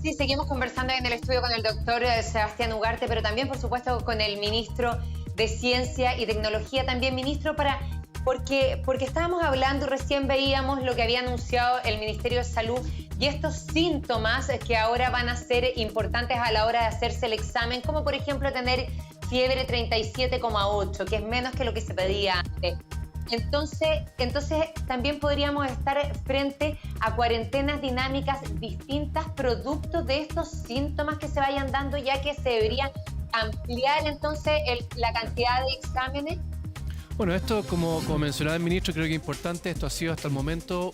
Sí, seguimos conversando en el estudio con el doctor Sebastián Ugarte, pero también, por supuesto, con el ministro de Ciencia y Tecnología, también ministro, porque estábamos hablando y recién veíamos lo que había anunciado el Ministerio de Salud y estos síntomas que ahora van a ser importantes a la hora de hacerse el examen, como por ejemplo tener fiebre 37,8, que es menos que lo que se pedía antes. Entonces también podríamos estar frente a cuarentenas dinámicas distintas producto de estos síntomas que se vayan dando, ya que se debería ampliar entonces la cantidad de exámenes. Bueno, esto, como mencionaba el ministro, creo que es importante. Esto ha sido hasta el momento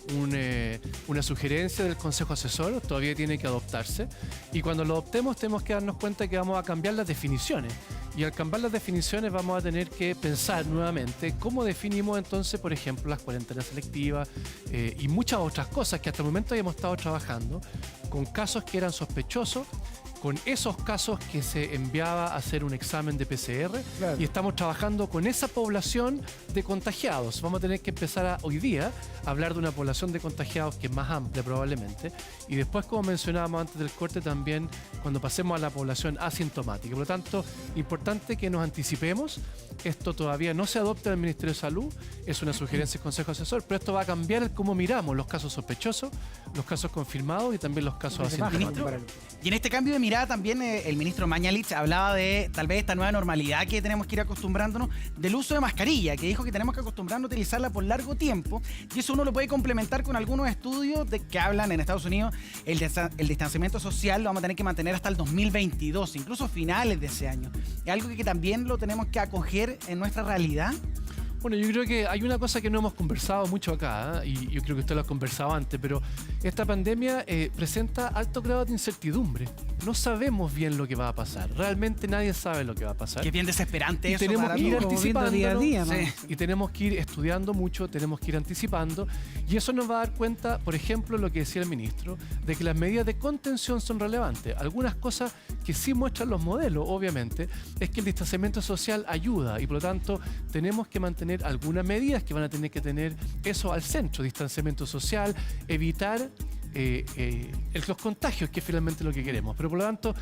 una sugerencia del Consejo Asesor, todavía tiene que adoptarse. Y cuando lo adoptemos tenemos que darnos cuenta que vamos a cambiar las definiciones. Y al cambiar las definiciones vamos a tener que pensar nuevamente cómo definimos entonces, por ejemplo, las cuarentenas selectivas y muchas otras cosas que hasta el momento habíamos estado trabajando con casos que eran sospechosos, con esos casos que se enviaba a hacer un examen de PCR, claro. Y estamos trabajando con esa población de contagiados. Vamos a tener que empezar hoy día a hablar de una población de contagiados que es más amplia probablemente, y después, como mencionábamos antes del corte, también cuando pasemos a la población asintomática. Por lo tanto, importante que nos anticipemos. Esto todavía no se adopta en el Ministerio de Salud, es una sugerencia del Consejo Asesor, pero esto va a cambiar el cómo miramos los casos sospechosos, los casos confirmados y también los casos asintomáticos. Y en este cambio de mirada también el ministro Mañalich hablaba de tal vez esta nueva normalidad que tenemos que ir acostumbrándonos del uso de mascarilla, que dijo que tenemos que acostumbrarnos a utilizarla por largo tiempo, y eso uno lo puede complementar con algunos estudios que hablan en Estados Unidos el distanciamiento social lo vamos a tener que mantener hasta el 2022, incluso finales de ese año. Es algo que también lo tenemos que acoger en nuestra realidad. Bueno, yo creo que hay una cosa que no hemos conversado mucho acá, y yo creo que usted lo ha conversado antes, pero esta pandemia presenta alto grado de incertidumbre. No sabemos bien lo que va a pasar. Realmente nadie sabe lo que va a pasar. Que es bien desesperante eso. Tenemos que ir anticipando día a día, ¿no? Sí. Y tenemos que ir estudiando mucho, tenemos que ir anticipando. Y eso nos va a dar cuenta, por ejemplo, lo que decía el ministro, de que las medidas de contención son relevantes. Algunas cosas que sí muestran los modelos, obviamente, es que el distanciamiento social ayuda y por lo tanto tenemos que mantener algunas medidas que van a tener que tener eso al centro: distanciamiento social, evitar los contagios, que es finalmente lo que queremos. Pero por lo tanto,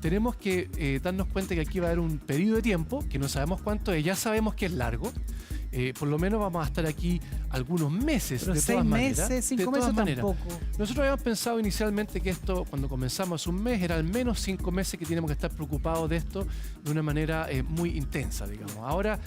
tenemos que darnos cuenta que aquí va a haber un periodo de tiempo, que no sabemos cuánto es, ya sabemos que es largo. Por lo menos vamos a estar aquí algunos meses. Pero de todas maneras. 5 meses tampoco. Nosotros habíamos pensado inicialmente que esto, cuando comenzamos un mes, era al menos 5 meses que tenemos que estar preocupados de esto de una manera muy intensa, digamos. Ahora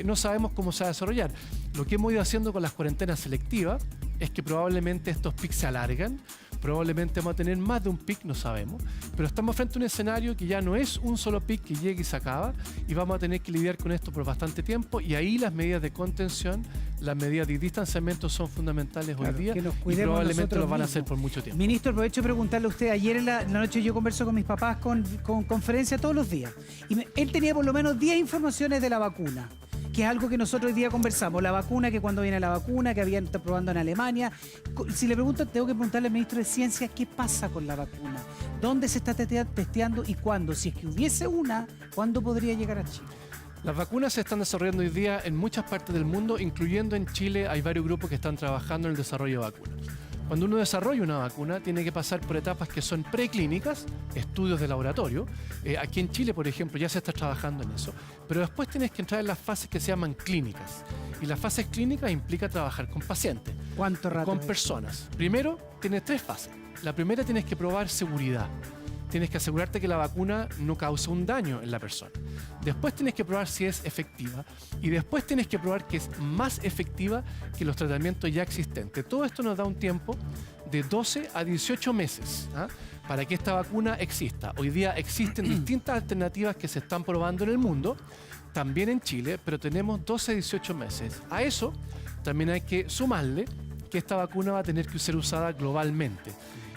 no sabemos cómo se va a desarrollar. Lo que hemos ido haciendo con las cuarentenas selectivas es que probablemente estos pics se alargan. Probablemente vamos a tener más de un pic, no sabemos, pero estamos frente a un escenario que ya no es un solo pic que llega y se acaba, y vamos a tener que lidiar con esto por bastante tiempo, y ahí las medidas de contención, las medidas de distanciamiento son fundamentales, claro, hoy día, y probablemente lo van a hacer por mucho tiempo. Ministro, aprovecho de preguntarle a usted. Ayer en la noche yo converso con mis papás con conferencia todos los días, y él tenía por lo menos 10 informaciones de la vacuna, que es algo que nosotros hoy día conversamos. La vacuna, que cuando viene la vacuna, que habían estado probando en Alemania. Si le pregunto, tengo que preguntarle al ministro de Ciencia qué pasa con la vacuna, dónde se está testeando y cuándo. Si es que hubiese una, ¿cuándo podría llegar a Chile? Las vacunas se están desarrollando hoy día en muchas partes del mundo, incluyendo en Chile. Hay varios grupos que están trabajando en el desarrollo de vacunas. Cuando uno desarrolla una vacuna, tiene que pasar por etapas que son preclínicas, estudios de laboratorio. Aquí en Chile, por ejemplo, ya se está trabajando en eso. Pero después tienes que entrar en las fases que se llaman clínicas. Y las fases clínicas implica trabajar con pacientes. ¿Cuánto rato? Con personas. Primero, tienes 3 fases. La primera, tienes que probar seguridad. Tienes que asegurarte que la vacuna no causa un daño en la persona. Después tienes que probar si es efectiva. Y después tienes que probar que es más efectiva que los tratamientos ya existentes. Todo esto nos da un tiempo de 12 a 18 meses para que esta vacuna exista. Hoy día existen distintas alternativas que se están probando en el mundo, también en Chile, pero tenemos 12 a 18 meses. A eso también hay que sumarle que esta vacuna va a tener que ser usada globalmente.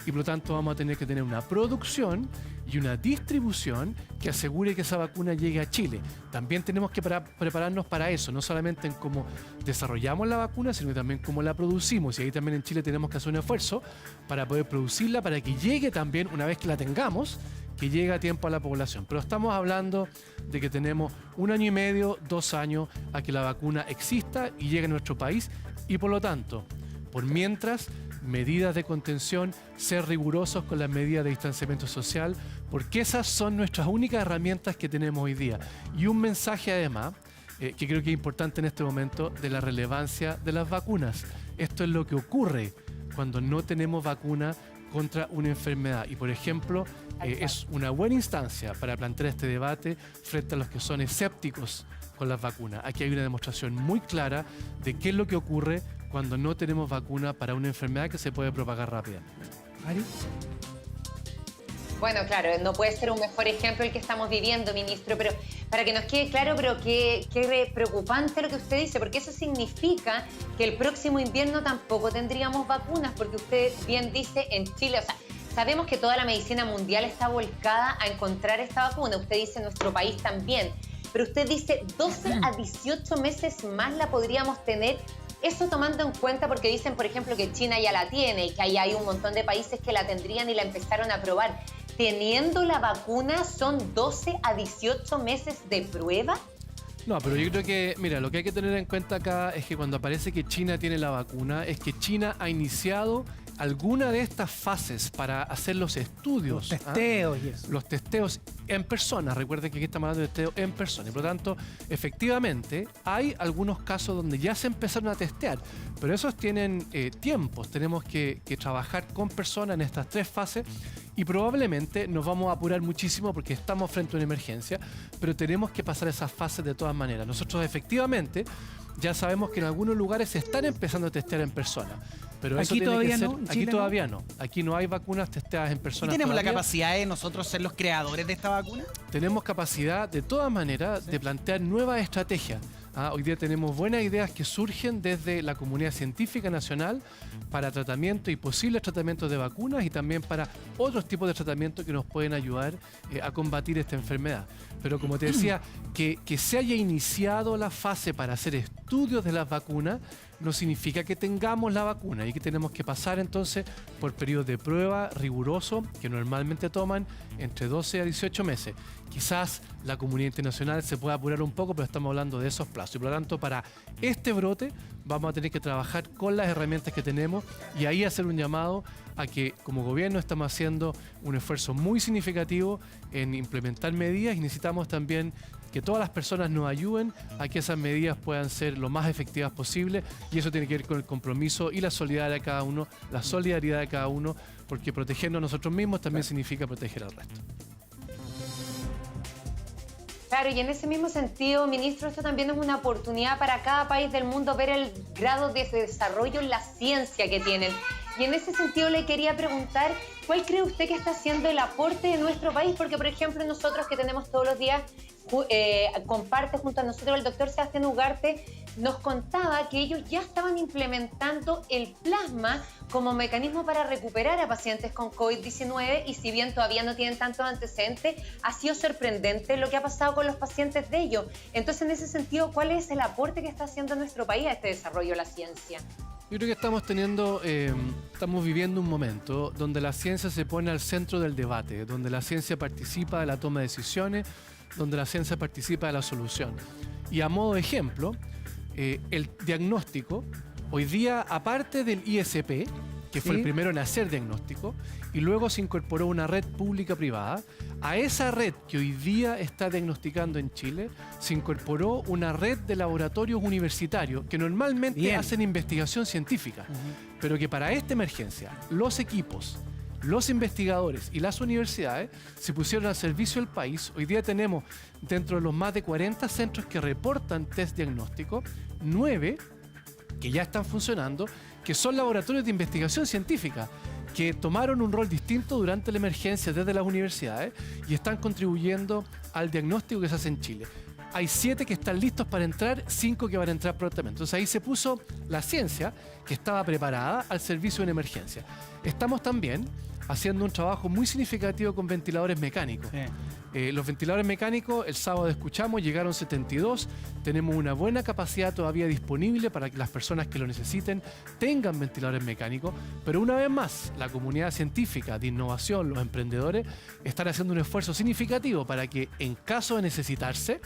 Y por lo tanto vamos a tener que tener una producción y una distribución que asegure que esa vacuna llegue a Chile. También tenemos que prepararnos para eso, no solamente en cómo desarrollamos la vacuna, sino también cómo la producimos. Y ahí también en Chile tenemos que hacer un esfuerzo para poder producirla, para que llegue también, una vez que la tengamos, que llegue a tiempo a la población. Pero estamos hablando de que tenemos 1 año y medio, 2 años a que la vacuna exista y llegue a nuestro país, y por lo tanto, por mientras, medidas de contención, ser rigurosos con las medidas de distanciamiento social, porque esas son nuestras únicas herramientas que tenemos hoy día. Y un mensaje además, que creo que es importante en este momento, de la relevancia de las vacunas. Esto es lo que ocurre cuando no tenemos vacuna contra una enfermedad. Y por ejemplo, es una buena instancia para plantear este debate frente a los que son escépticos con las vacunas. Aquí hay una demostración muy clara de qué es lo que ocurre cuando no tenemos vacuna para una enfermedad que se puede propagar rápidamente. Mari. Bueno, claro, no puede ser un mejor ejemplo el que estamos viviendo, ministro, pero para que nos quede claro, pero qué preocupante lo que usted dice, porque eso significa que el próximo invierno tampoco tendríamos vacunas, porque usted bien dice en Chile, o sea, sabemos que toda la medicina mundial está volcada a encontrar esta vacuna, usted dice en nuestro país también, pero usted dice 12 a 18 meses más la podríamos tener. Eso tomando en cuenta, porque dicen, por ejemplo, que China ya la tiene y que ahí hay un montón de países que la tendrían y la empezaron a probar. Teniendo la vacuna, ¿son 12 a 18 meses de prueba? No, pero yo creo que, mira, lo que hay que tener en cuenta acá es que cuando aparece que China tiene la vacuna, es que China ha iniciado alguna de estas fases para hacer los estudios. Los testeos y eso. Los testeos en persona. Recuerden que aquí estamos hablando de testeo en persona. Y por lo tanto, efectivamente, hay algunos casos donde ya se empezaron a testear. Pero esos tienen tiempos. Tenemos que trabajar con personas en estas 3 fases. Y probablemente nos vamos a apurar muchísimo porque estamos frente a una emergencia. Pero tenemos que pasar esas fases de todas maneras. Nosotros efectivamente ya sabemos que en algunos lugares se están empezando a testear en persona. Pero eso Aquí tiene todavía que ser, no, en aquí Chile todavía no. Aquí no hay vacunas testeadas en ¿Y personas. tenemos la todavía. capacidad de nosotros ser los creadores de esta vacuna? Tenemos capacidad, de todas maneras, de plantear nuevas estrategias. Hoy día tenemos buenas ideas que surgen desde la comunidad científica nacional para tratamiento y posibles tratamientos de vacunas y también para otros tipos de tratamientos que nos pueden ayudar a combatir esta enfermedad. Pero como te decía, que se haya iniciado la fase para hacer estudios de las vacunas no significa que tengamos la vacuna y que tenemos que pasar entonces por periodos de prueba rigurosos que normalmente toman entre 12 a 18 meses. Quizás la comunidad internacional se pueda apurar un poco, pero estamos hablando de esos plazos. Y por lo tanto, para este brote vamos a tener que trabajar con las herramientas que tenemos y ahí hacer un llamado a que como gobierno estamos haciendo un esfuerzo muy significativo en implementar medidas y necesitamos también que todas las personas nos ayuden a que esas medidas puedan ser lo más efectivas posible y eso tiene que ver con el compromiso y la solidaridad de cada uno, porque protegernos a nosotros mismos también significa proteger al resto. Claro, y en ese mismo sentido, ministro, esto también es una oportunidad para cada país del mundo ver el grado de desarrollo en la ciencia que tienen. Y en ese sentido le quería preguntar, ¿cuál cree usted que está haciendo el aporte de nuestro país? Porque, por ejemplo, nosotros que tenemos todos los días, comparte junto a nosotros el doctor Sebastián Ugarte, nos contaba que ellos ya estaban implementando el plasma como mecanismo para recuperar a pacientes con COVID-19 y si bien todavía no tienen tantos antecedentes, ha sido sorprendente lo que ha pasado con los pacientes de ellos. Entonces, en ese sentido, ¿cuál es el aporte que está haciendo nuestro país a este desarrollo de la ciencia? Yo creo que estamos viviendo un momento donde la ciencia se pone al centro del debate, donde la ciencia participa de la toma de decisiones, donde la ciencia participa de la solución. Y a modo de ejemplo, el diagnóstico, hoy día, aparte del ISP, que fue el primero en hacer diagnóstico, y luego se incorporó una red pública-privada, a esa red que hoy día está diagnosticando en Chile, se incorporó una red de laboratorios universitarios que normalmente hacen investigación científica, pero que para esta emergencia, los equipos, los investigadores y las universidades se pusieron al servicio del país. Hoy día tenemos dentro de los más de 40 centros que reportan test diagnóstico, 9 que ya están funcionando, que son laboratorios de investigación científica, que tomaron un rol distinto durante la emergencia desde las universidades y están contribuyendo al diagnóstico que se hace en Chile. Hay 7 que están listos para entrar, 5 que van a entrar prontamente. Entonces ahí se puso la ciencia que estaba preparada al servicio de una emergencia. Estamos también haciendo un trabajo muy significativo con ventiladores mecánicos. Los ventiladores mecánicos, el sábado escuchamos, llegaron 72. Tenemos una buena capacidad todavía disponible para que las personas que lo necesiten tengan ventiladores mecánicos. Pero una vez más, la comunidad científica de innovación, los emprendedores, están haciendo un esfuerzo significativo para que en caso de necesitarse,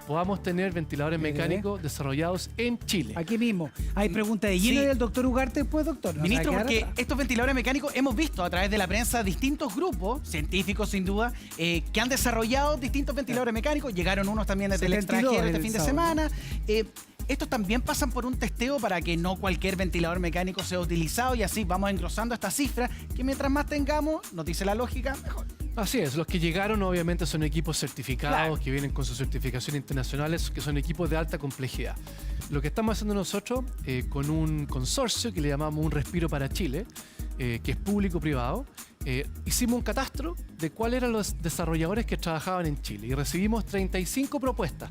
podamos tener ventiladores mecánicos desarrollados en Chile. Aquí mismo. Hay pregunta de lleno Sí. del doctor Ugarte después, doctor. No Ministro, se va a quedar porque atrás. estos ventiladores mecánicos hemos visto a través de la prensa distintos grupos, científicos sin duda, que han desarrollado distintos ventiladores mecánicos. Llegaron unos también desde el 72 extranjero este el fin de sábado, semana. Estos también pasan por un testeo para que no cualquier ventilador mecánico sea utilizado y así vamos engrosando esta cifra que mientras más tengamos, nos dice la lógica, mejor. Así es, los que llegaron obviamente son equipos certificados, Claro. que vienen con sus certificaciones internacionales, que son equipos de alta complejidad. Lo que estamos haciendo nosotros con un consorcio que le llamamos Un Respiro para Chile, que es público-privado, hicimos un catastro de cuáles eran los desarrolladores que trabajaban en Chile y recibimos 35 propuestas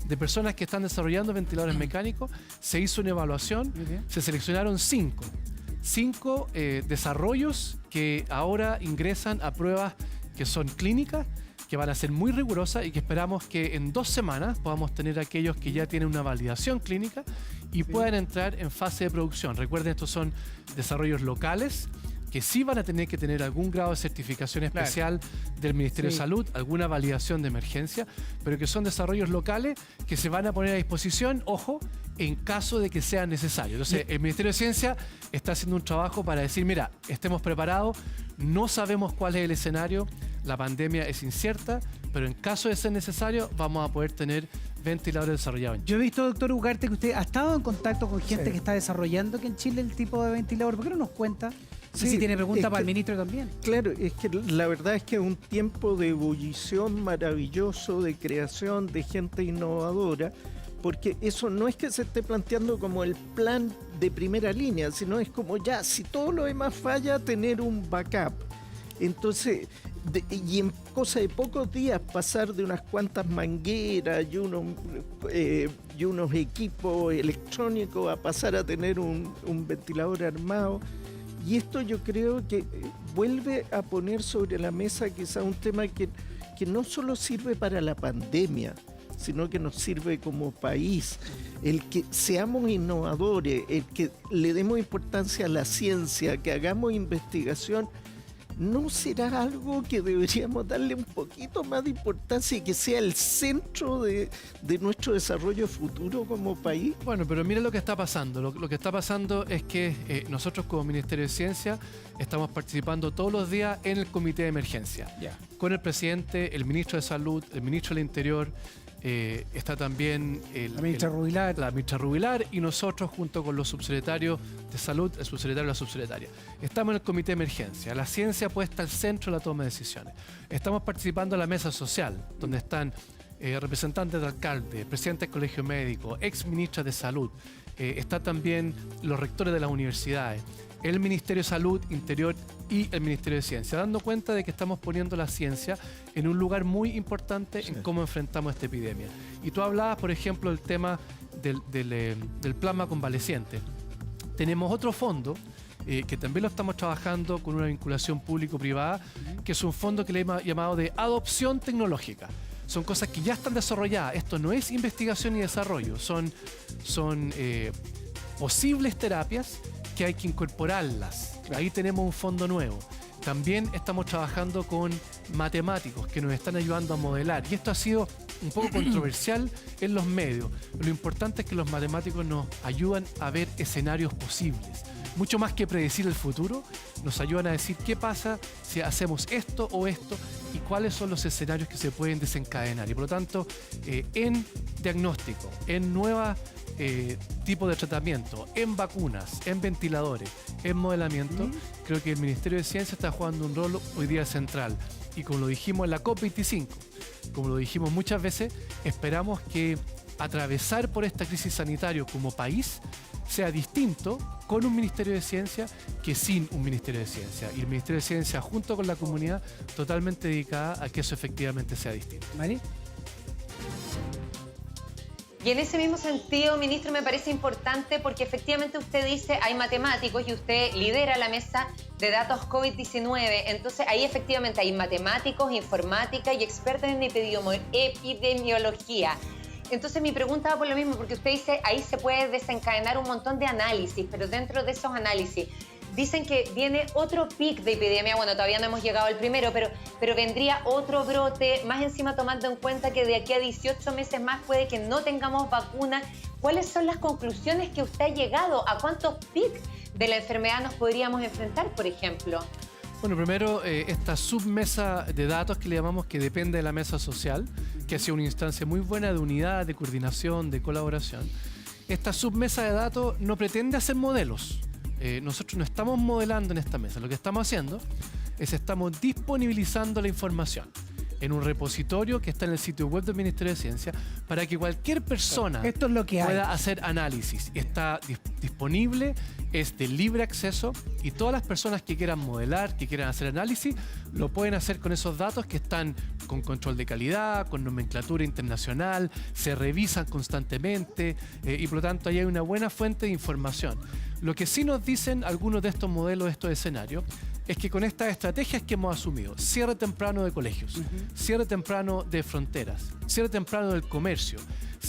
de personas que están desarrollando ventiladores mecánicos. Se hizo una evaluación, Muy bien. se seleccionaron 5 desarrollos que ahora ingresan a pruebas que son clínicas, que van a ser muy rigurosas y que esperamos que en 2 semanas podamos tener aquellos que ya tienen una validación clínica y puedan entrar en fase de producción. Recuerden, estos son desarrollos locales que sí van a tener que tener algún grado de certificación Claro. especial del Ministerio Sí. de Salud, alguna validación de emergencia, pero que son desarrollos locales que se van a poner a disposición, ojo, en caso de que sea necesario. Entonces, el Ministerio de Ciencia está haciendo un trabajo para decir, mira, estemos preparados, no sabemos cuál es el escenario, la pandemia es incierta, pero en caso de ser necesario, vamos a poder tener ventiladores desarrollados en Chile. Yo he visto, doctor Ugarte, que usted ha estado en contacto con gente Sí. que está desarrollando aquí en Chile el tipo de ventilador. ¿Por qué no nos cuenta? Sí, Y si tiene preguntas es para el que- ministro también. Claro, es que la verdad es que es un tiempo de ebullición maravilloso, de creación, de gente innovadora, porque eso no es que se esté planteando como el plan de primera línea, sino es como ya, si todo lo demás falla, tener un backup. Entonces, y en cosa de pocos días pasar de unas cuantas mangueras y unos equipos electrónicos a pasar a tener un ventilador armado. Y esto yo creo que vuelve a poner sobre la mesa quizá un tema que no solo sirve para la pandemia, sino que nos sirve como país. El que seamos innovadores, el que le demos importancia a la ciencia, que hagamos investigación, ¿no será algo que deberíamos darle un poquito más de importancia y que sea el centro de nuestro desarrollo futuro como país? Bueno, pero mira lo que está pasando. Lo que está pasando es que nosotros como Ministerio de Ciencia estamos participando todos los días en el comité de emergencia. Con el presidente, el ministro de Salud, el ministro del Interior, está también La ministra Rubilar. la ministra Rubilar y nosotros junto con los subsecretarios de Salud, el subsecretario y la subsecretaria. Estamos en el comité de emergencia, la ciencia puesta al centro de la toma de decisiones. Estamos participando en la mesa social, donde están representantes de alcaldes, presidentes del colegio médico, ex ministras de Salud, está también los rectores de las universidades, el Ministerio de Salud, Interior y el Ministerio de Ciencia, dando cuenta de que estamos poniendo la ciencia en un lugar muy importante en cómo enfrentamos esta epidemia. Y tú hablabas, por ejemplo, del tema del plasma convaleciente. Tenemos otro fondo que también lo estamos trabajando con una vinculación público-privada, que es un fondo que le hemos llamado de adopción tecnológica. Son cosas que ya están desarrolladas. Esto no es investigación y desarrollo, son posibles terapias que hay que incorporarlas. Ahí tenemos un fondo nuevo. También estamos trabajando con matemáticos que nos están ayudando a modelar. Y esto ha sido un poco controversial en los medios. Lo importante es que los matemáticos nos ayudan a ver escenarios posibles. Mucho más que predecir el futuro, nos ayudan a decir qué pasa si hacemos esto o esto y cuáles son los escenarios que se pueden desencadenar. Y por lo tanto, en diagnóstico, en nuevas tipos de tratamiento, en vacunas, en ventiladores, en modelamiento, creo que el Ministerio de Ciencia está jugando un rol hoy día central. Y como lo dijimos en la COP25, como lo dijimos muchas veces, esperamos que atravesar por esta crisis sanitaria como país sea distinto con un Ministerio de Ciencia que sin un Ministerio de Ciencia. Y el Ministerio de Ciencia, junto con la comunidad, totalmente dedicada a que eso efectivamente sea distinto. ¿Mari? Y en ese mismo sentido, ministro, me parece importante porque efectivamente usted dice hay matemáticos y usted lidera la mesa de datos COVID-19. Entonces ahí efectivamente hay matemáticos, informática y expertos en epidemiología. Entonces mi pregunta va por lo mismo, porque usted dice ahí se puede desencadenar un montón de análisis, pero dentro de esos análisis, dicen que viene otro pic de epidemia. Bueno, todavía no hemos llegado al primero, pero vendría otro brote, más encima tomando en cuenta que de aquí a 18 meses más puede que no tengamos vacuna. ¿Cuáles son las conclusiones que usted ha llegado? ¿A cuántos pics de la enfermedad nos podríamos enfrentar, por ejemplo? Bueno, primero, esta submesa de datos que le llamamos, que depende de la mesa social, que ha sido una instancia muy buena de unidad, de coordinación, de colaboración. Esta submesa de datos no pretende hacer modelos. Nosotros no estamos modelando en esta mesa. Lo que estamos haciendo es estamos disponibilizando la información en un repositorio que está en el sitio web del Ministerio de Ciencia para que cualquier persona Esto es lo que hay. pueda hacer análisis. Está disponible, es de libre acceso y todas las personas que quieran modelar, que quieran hacer análisis, lo pueden hacer con esos datos que están con control de calidad, con nomenclatura internacional, se revisan constantemente y por lo tanto ahí hay una buena fuente de información. Lo que sí nos dicen algunos de estos modelos, de estos escenarios, es que con estas estrategias que hemos asumido, cierre temprano de colegios, cierre temprano de fronteras, cierre temprano del comercio,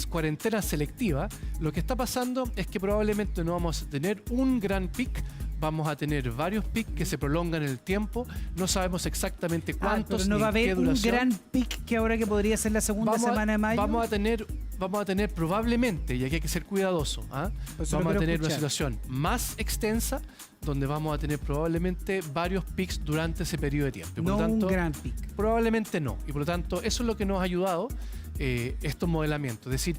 cuarentena selectiva, lo que está pasando es que probablemente no vamos a tener un gran pic, vamos a tener varios pics que se prolongan en el tiempo, no sabemos exactamente cuántos, pero no ni va a qué haber un duración. gran pic que ahora que podría ser la segunda semana de mayo. Vamos a tener probablemente, y aquí hay que ser cuidadoso, Pues eso lo vamos a quiero tener una escuchar. situación más extensa donde vamos a tener probablemente varios pics durante ese periodo de tiempo. Y por No lo tanto, un gran pic. probablemente no. Y por lo tanto, eso es lo que nos ha ayudado estos modelamientos. Es decir,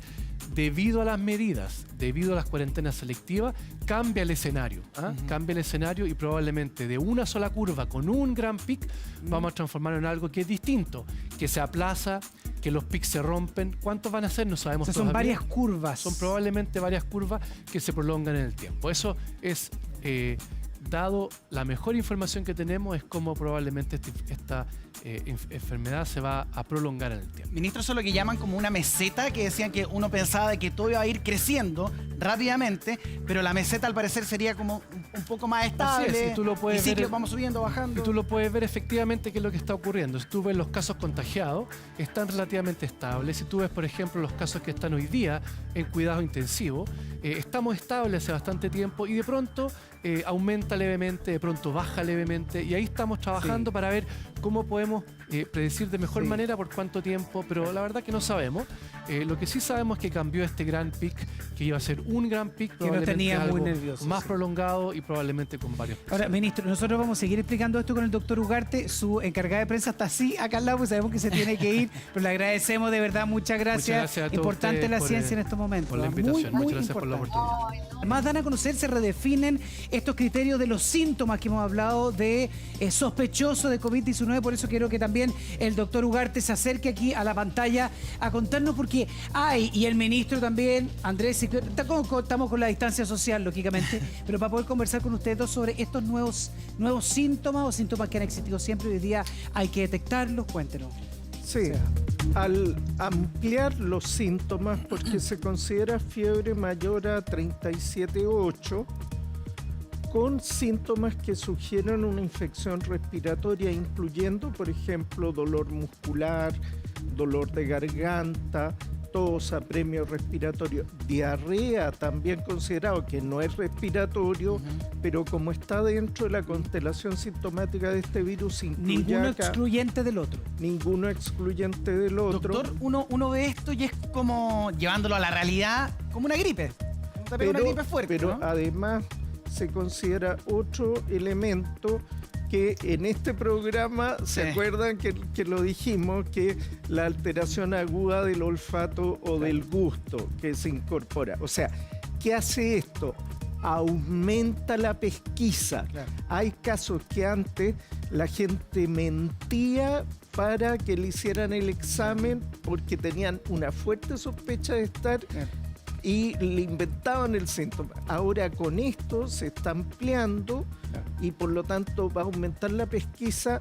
debido a las medidas, debido a las cuarentenas selectivas, cambia el escenario. Cambia el escenario y probablemente de una sola curva con un gran pic vamos a transformarlo en algo que es distinto, que se aplaza, que los pics se rompen. ¿Cuántos van a ser? No sabemos O sea, son todavía. varias curvas. Son probablemente varias curvas que se prolongan en el tiempo. Eso es, dado la mejor información que tenemos, es cómo probablemente esta enfermedad se va a prolongar en el tiempo. Ministro, eso es lo que llaman como una meseta, que decían que uno pensaba de que todo iba a ir creciendo rápidamente, pero la meseta al parecer sería como un poco más estable. Así es, y tú lo puedes ver ciclos en- vamos subiendo, bajando. Y tú lo puedes ver efectivamente qué es lo que está ocurriendo. Si tú ves los casos contagiados, están relativamente estables. Si tú ves, por ejemplo, los casos que están hoy día en cuidado intensivo, estamos estables hace bastante tiempo y de pronto aumenta levemente, de pronto baja levemente y ahí estamos trabajando para ver cómo podemos predecir de mejor manera por cuánto tiempo, pero la verdad que no sabemos. Lo que sí sabemos es que cambió este gran pic, que iba a ser un gran pic, nos probablemente tenía muy algo nerviosos, más sí. prolongado y probablemente con varios. Ahora, ministro, nosotros vamos a seguir explicando esto con el doctor Ugarte. Su encargada de prensa está así acá al lado, pues sabemos que se tiene que ir, pero le agradecemos de verdad, muchas gracias. Muchas gracias a todos Importante ustedes la por, ciencia en estos momentos. por la Muy, invitación. muy Muchas gracias por la importante. oportunidad. Además, dan a conocer, se redefinen estos criterios de los síntomas que hemos hablado de sospechoso de COVID-19. Por eso quiero que también el doctor Ugarte se acerque aquí a la pantalla a contarnos, porque hay, y el ministro también, Andrés, estamos con la distancia social, lógicamente, pero para poder conversar con ustedes dos sobre estos nuevos síntomas o síntomas que han existido siempre y hoy día hay que detectarlos. Cuéntenos. Sí, al ampliar los síntomas, porque se considera fiebre mayor a 37,8, con síntomas que sugieren una infección respiratoria, incluyendo, por ejemplo, dolor muscular, dolor de garganta, tos, apremio respiratorio, diarrea también considerado que no es respiratorio, pero como está dentro de la constelación sintomática de este virus, incluye Ninguno acá excluyente del otro. ninguno excluyente del otro. Doctor, uno ve esto y es como, llevándolo a la realidad, como una gripe. Una gripe fuerte, pero ¿no? además se considera otro elemento que en este programa, ¿se Sí. acuerdan que lo dijimos? Que la alteración aguda del olfato o del gusto que se incorpora. O sea, ¿qué hace esto? Aumenta la pesquisa. Claro. Hay casos que antes la gente mentía para que le hicieran el examen porque tenían una fuerte sospecha de estar y le inventaban el síntoma. Ahora con esto se está ampliando y por lo tanto va a aumentar la pesquisa.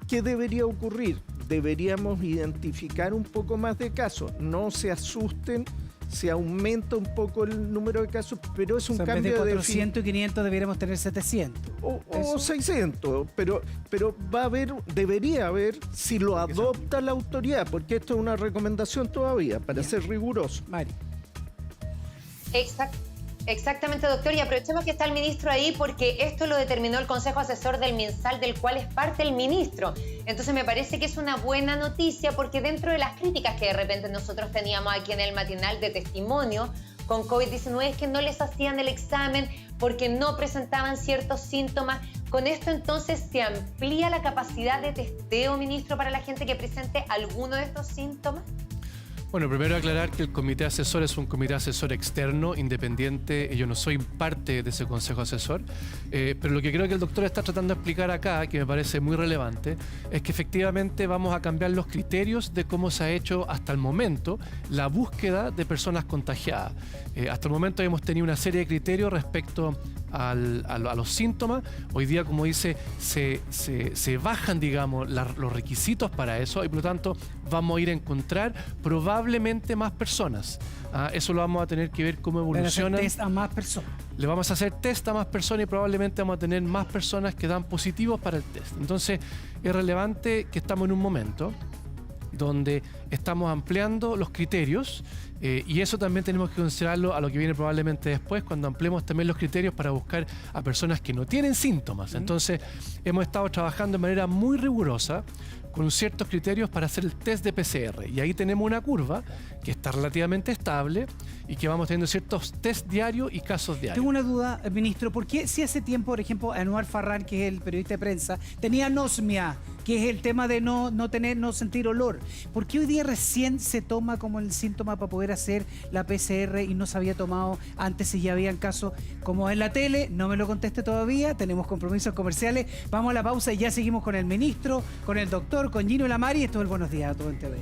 ¿Qué debería ocurrir? Deberíamos identificar un poco más de casos. No se asusten, se aumenta un poco el número de casos, pero es un O sea, en vez cambio de de 400 y 500 debiéramos tener 700. o 600, pero va a haber, debería haber, si lo adopta la autoridad, porque esto es una recomendación todavía, para ser riguroso. Mari. Exactamente, doctor, y aprovechemos que está el ministro ahí porque esto lo determinó el Consejo Asesor del MinSal, del cual es parte el ministro. Entonces me parece que es una buena noticia porque dentro de las críticas que de repente nosotros teníamos aquí en el matinal de testimonio con COVID-19 es que no les hacían el examen porque no presentaban ciertos síntomas. Con esto entonces se amplía la capacidad de testeo, ministro, para la gente que presente alguno de estos síntomas. Bueno, primero aclarar que el comité asesor es un comité asesor externo, independiente. Yo no soy parte de ese consejo asesor, pero lo que creo que el doctor está tratando de explicar acá, que me parece muy relevante, es que efectivamente vamos a cambiar los criterios de cómo se ha hecho hasta el momento la búsqueda de personas contagiadas. Hasta el momento hemos tenido una serie de criterios respecto a los síntomas. Hoy día, como dice, se bajan, digamos, los requisitos para eso y por lo tanto vamos a ir a encontrar probablemente más personas. Eso lo vamos a tener que ver cómo evoluciona. Test a más personas. Le vamos a hacer test a más personas y probablemente vamos a tener más personas que dan positivos para el test. Entonces es relevante que estamos en un momento donde estamos ampliando los criterios y eso también tenemos que considerarlo a lo que viene probablemente después, cuando ampliemos también los criterios para buscar a personas que no tienen síntomas. Entonces hemos estado trabajando de manera muy rigurosa con ciertos criterios para hacer el test de PCR. Y ahí tenemos una curva que está relativamente estable y que vamos teniendo ciertos test diarios y casos diarios. Tengo una duda, ministro. ¿Por qué si hace tiempo, por ejemplo, Anuar Farrán, que es el periodista de prensa, tenía anosmia, que es el tema de no sentir olor? ¿Por qué hoy día recién se toma como el síntoma para poder hacer la PCR y no se había tomado antes si ya habían casos como en la tele? No me lo conteste todavía, tenemos compromisos comerciales. Vamos a la pausa y ya seguimos con el ministro, con el doctor, con Gino Lamari. Esto es el Buenos Días a Todo en TV.